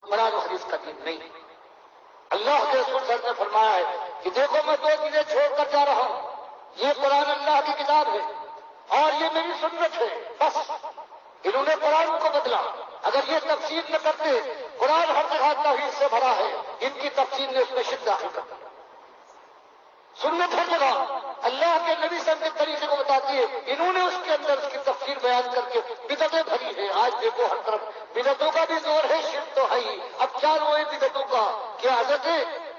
قرآن و حدیث کا دین نہیں. اللہ کے رسول صلی اللہ علیہ وسلم نے فرمایا ہے کہ دیکھو میں دو چیزیں چھوڑ کر جا رہا ہوں، یہ قرآن اللہ کی کتاب ہے اور یہ میری سنت ہے. بس انہوں نے قرآن کو بدلا. اگر یہ تفسیر نہ کرتے، قرآن ہر جگہ توحید سے بھرا ہے، ان کی تفسیر نے اس میں شرک داخل کر دیا. سنت ہر جگہ اللہ کے نبی صلی اللہ علیہ وسلم کے طریقے کو بتاتی ہے، انہوں نے اس کے اندر اس کی تفسیر بیان کر کے بدعتیں بھری ہیں. آج دیکھو ہر طرف بدعتوں کا بھی زور ہے، شرک تو ہے ہی. اب کیا روئے بدعتوں کا؟ کیا حضرت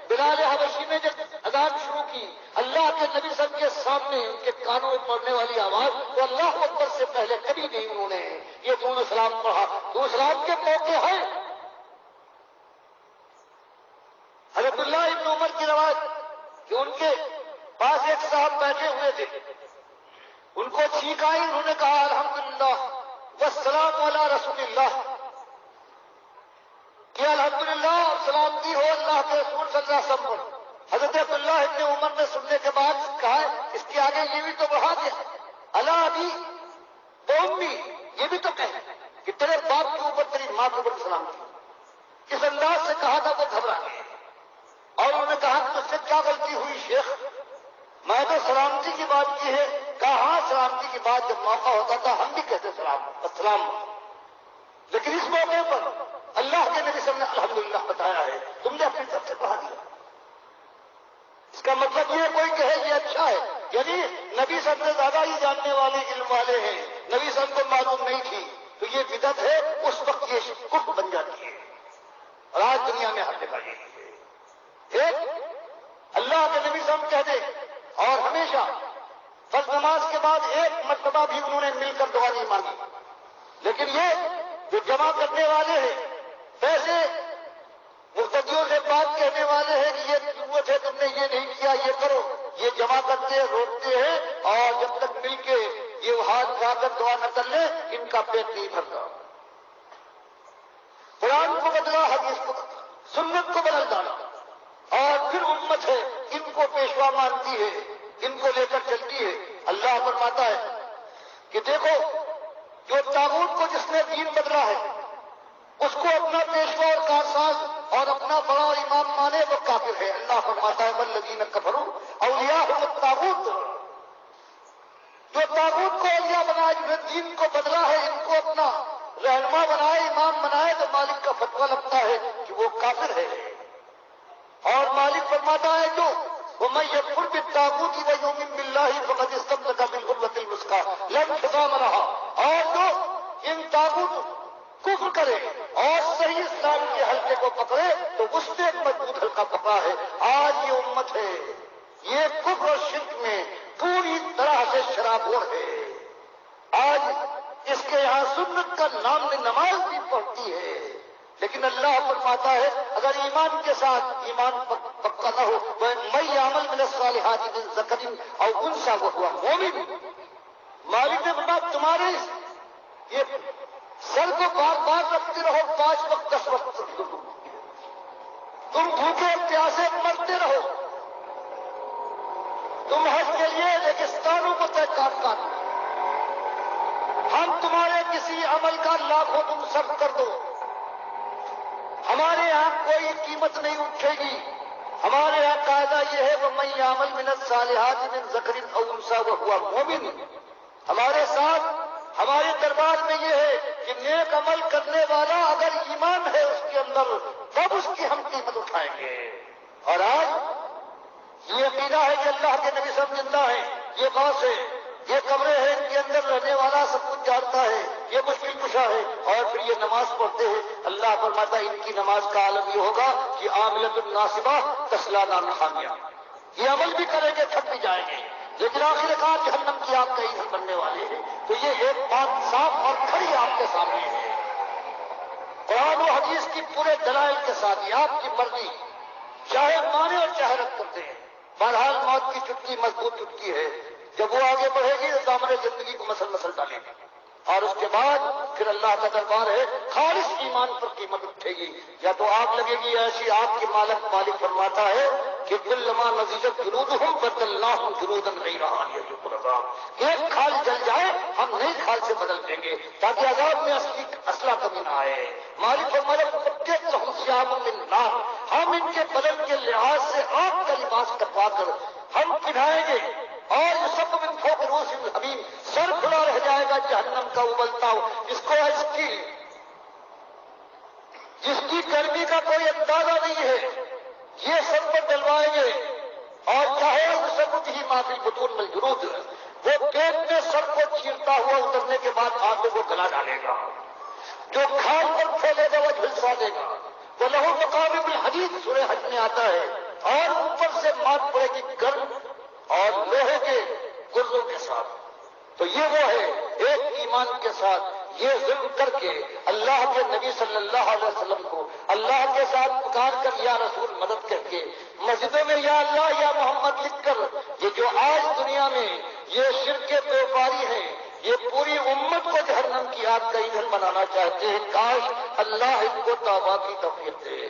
بلال حبشی نے جب اذان شروع کی، اللہ کے نبی صلی اللہ علیہ وسلم کے سامنے ان کے کانوں میں پڑنے والی آواز وہ اللہ اکبر سے پہلے کبھی نہیں انہوں نے یہ دونوں سلام پڑھا. دو سلام کے موقع ہے. حضرت اللہ ابن عمر کی روایت کہ ان کے پاس ایک صاحب بیٹھے ہوئے تھے، ان کو چھینک آئی، انہوں نے کہا الحمدللہ والسلام علی رسول اللہ، کہ الحمدللہ اور سلامتی ہو اللہ کے رسول صلی اللہ علیہ وسلم پر. حضرت عبداللہ ابن عمر نے سننے کے بعد کہا اس کے آگے یہ بھی تو بڑھا دیا، اللہ ابھی تو امی، یہ بھی تو کہیں کہ تیرے باپ کے اوپر تیری ماں کے اوپر سلامتی. اس انداز سے کہا تھا وہ گھبرا گئے اور انہوں نے کہا کہ اس سے کیا غلطی ہوئی شیخ، میں تو سلامتی کی بات کی ہے. کہا ہاں سلامتی کی بات جب موقع ہوتا تھا ہم بھی کہتے سلام السلام، لیکن اس موقع پر اللہ کے نبی صلی اللہ علیہ وسلم نے الحمدللہ بتایا ہے، تم نے اپنی طرف سے پڑھا دیا. اس کا مطلب یہ کوئی کہے یہ اچھا ہے، یعنی نبی سب سے زیادہ ہی جاننے والے علم والے ہیں، نبی سب کو معلوم نہیں تھی تو یہ بدعت ہے. اس وقت یہ کفر بن جاتی ہے اور آج دنیا میں ہر جگہ یہ ہے. ایک اللہ کے نبی صلی اللہ علیہ وسلم کہہ دے اور ہمیشہ فرض نماز کے بعد ایک مرتبہ بھی انہوں نے مل کر دعا نہیں مانگی. لیکن یہ جو جمع کرنے والے ہیں ویسے مقتدیوں سے بات کہنے والے ہیں کہ یہ ضرورت ہے تم نے یہ نہیں کیا یہ کرو، یہ جمع کرتے ہیں روکتے ہیں اور جب تک مل کے یہ ہاتھ اٹھا کر دعا نہ کر لیں ان کا پیٹ نہیں بھرتا. قرآن کو بدلا، حدیث کو بدلا، سنت کو بدل ڈالا اور پھر امت ہے ان کو پیشوا مانتی ہے، ان کو لے کر چلتی ہے. اللہ فرماتا ہے کہ دیکھو جو طاغوت کو جس نے دین بدلا ہے اس کو اپنا پیشوا اور کارساز اور اپنا بڑا امام مانے وہ کافر ہے. اللہ فرماتا ہے والذین کفروا اولیاءہم الطاغوت، جو طاغوت کو اولیاء بنائے جنہوں نے دین کو بدلا ہے ان کو اپنا رہنما بنائے امام بنائے تو مالک کا فتویٰ لگتا ہے کہ وہ کافر ہے. اور مالک فرماتا ہے جو وَمَن يَكْفُرْ بِالطَّاغُوتِ وَيُؤْمِن بِاللَّهِ فَقَدِ اسْتَمْسَكَ بِالْعُرْوَةِ الْوُثْقَىٰ لَا انفِصَامَ لَهَا. اور جو ان طاغوت کفر کرے اور صحیح اسلام کے حلقے کو پکڑے تو اس سے ایک مضبوط حلقہ پکڑا ہے. آج یہ امت ہے یہ کفر اور شرک میں پوری طرح سے شرابور ہے. آج اس کے یہاں سنت کا نام میں نماز بھی پڑھتی ہے لیکن اللہ فرماتا ہے اگر ایمان کے ساتھ ایمان پکا نہ ہو تو میں عمل من الصالحات من ذکر او انثى وهو مؤمن. مالک نے فرمایا تمہارے یہ سر کو بار بار رکھتے رہو 5 وقت 10 وقت تم بھوکے پیاسے مرتے رہو، تم حج کے لیے ریگستانوں کو طے کاٹنا، ہم تمہارے کسی عمل کا لاکھوں تم صرف کر دو، ہمارے یہاں کوئی قیمت نہیں اٹھے گی. ہمارے یہاں قاعدہ یہ ہے وَمَن يَعْمَلْ مِنَ الصَّالِحَاتِ مِن ذَكَرٍ أَوْ أُنثَىٰ وَهُوَ مُؤْمِنٌ. ہمارے ساتھ ہمارے دربار میں یہ ہے کہ نیک عمل کرنے والا اگر ایمان ہے اس کے اندر تب اس کی ہم قیمت اٹھائیں گے. اور آج یہ عقیدہ ہے کہ اللہ کے نبی صلی اللہ علیہ وسلم زندہ ہیں، یہ غوث ہے، یہ قبریں ہیں ان کے اندر رہنے والا سب کچھ جانتا ہے، یہ مشکل کشا ہے. اور پھر یہ نماز پڑھتے ہیں. اللہ فرماتا ہے ان کی نماز کا عالم یہ ہوگا کہ عاملۃ الناصبہ تصلیٰ نار حامیہ، یہ عمل بھی کریں گے تھک بھی جائیں گے لیکن آخر کار جہنم کی آگ کا ایندھن بننے والے ہیں. تو یہ ایک بات صاف اور کھڑی آپ کے سامنے ہے قرآن و حدیث کی پورے دلائل کے ساتھ. یہ آپ کی مرضی چاہے مانے اور چاہے رد کرتے ہیں. بہرحال موت کی چٹکی مضبوط چٹکی ہے، جب وہ آگے بڑھے گی تو دامن زندگی کو مسل مسل ڈالے گی. اور اس کے بعد پھر اللہ کا دربار ہے، خالص ایمان پر قیمت اٹھے گی، یا تو آگ لگے گی، ایسی آگ کے مالک فرماتا ہے کہ کلما نضجت جلودہم بدلناہم جلودا غیرہا لیذوقوا، ایک کھال جل جائے ہم نئی کھال سے بدل دیں گے تاکہ عذاب میں اصلا کمی نہ آئے۔ مالک فرمایا فَقَدْ ثِيَابٌ مِّن نَّارٍ، ہم ان کے بدن کے لحاظ سے آگ کا لباس کٹوا کر ہم پہنائیں گے، اور یہ سب من فوق رؤوسہم الحمیم، سر کھلا رہ جائے گا جہنم کا ابلتا ہو، جس کی گرمی کا کوئی اندازہ نہیں ہے، یہ سب پر ڈلوائیں گے، اور چاہے سب ہی معافی بطون میں جلود، وہ پیٹ میں سر کو چیرتا ہوا اترنے کے بعد آنکھوں کو گلا ڈالے گا، جو کھال پر پھیلے گا وہ جھلسا دے گا، وہ لہو مقامع الحدید سورہ حج میں آتا ہے، اور اوپر سے مات پڑے گی گرم اور لوہے کے گرزوں کے ساتھ۔ تو یہ وہ ہے ایک ایمان کے ساتھ یہ ظلم کر کے اللہ کے نبی صلی اللہ علیہ وسلم کو اللہ کے ساتھ پکار کر یا رسول مدد کر کے مسجدوں میں یا اللہ یا محمد لکھ کر یہ جو آج دنیا میں یہ شرک بیوپاری ہیں، یہ پوری امت کو جہنم کی آگ کا ایندھن بنانا چاہتے ہیں، کاش اللہ ان کو توبہ کی توفیق دے۔